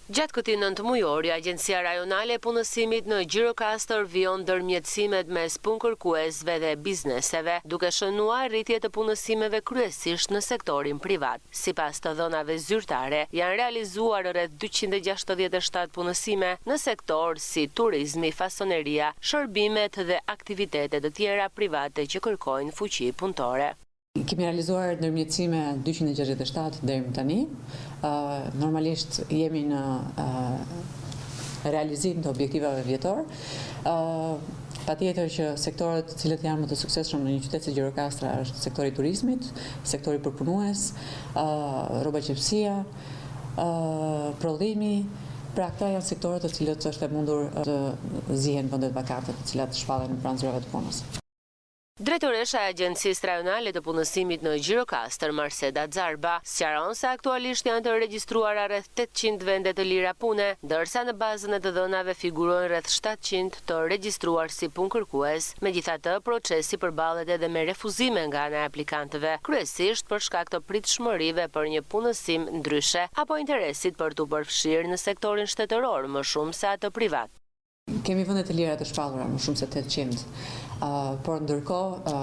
Gjatë këtij nëntëmujori, Agjencia Rajonale e Punësimit në Gjirokastër vijon ndërmjetësimet mes punkërkuesve dhe bizneseve, duke shënuar rritje të punësimeve kryesisht në sektorin privat. Sipas të dhënave zyrtare, janë realizuar rreth 267 punësime në sektor si turizmi, fasoneria, shërbimet dhe aktivitetet të tjera private që kërkojnë fuqi punëtore. Kemi realizuar ndërmjetësime 267 deri më tani. Normalisht jemi në realizim të objektivave vjetor. Patjetër që sektorët të cilët janë më të suksesshëm në një qytet si Gjirokastra është sektori i turizmit, sektori përpunues, rroba qepësia, prodhimi. Pra këta janë sektorët të cilët është e mundur të zihen vendet vakante të cilat shpallen pranë zyrave të punës. Drejtoresha e Agjencisë Rajonale të Punësimit në Gjirokastër, Marseda Xarba, sqaron se aktualisht janë të regjistruara rreth 800 vende të lira pune, ndërsa në bazën e të dhënave figurojnë rreth 700 të regjistruar si punkërkues. Megjithatë, procesi përballet edhe me refuzime nga ana e aplikantëve, kryesisht për shkak të pritshmërive për një punësim ndryshe apo interesit për t'u përfshirë në sektorin shtetëror më shumë se atë privat. Kemi vende të lira të shpallura më shumë se 800, por ndërkohë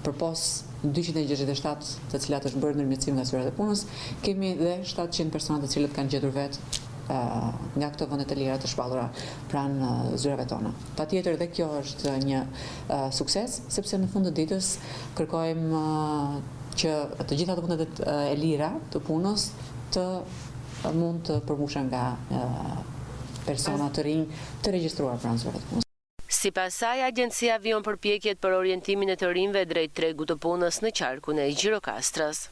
përpos 267 të cilat është bërë ndërmjetësim nga zyrat e punës, kemi dhe 700 persona të cilët kanë gjetur vetë nga këto vende të lira të shpallura pranë zyrave tona. Patjetër dhe kjo është një sukses, sepse në fund të ditës kërkojmë që të gjitha të vendet e lira të punës të mund të përmbushen nga persona të rinj të regjistruar pranë zyrave të punës. Sipas saj, agjencia vijon përpjekjet për orientimin e të rinjve drejt tregut të punës në qarkun e Gjirokastrës.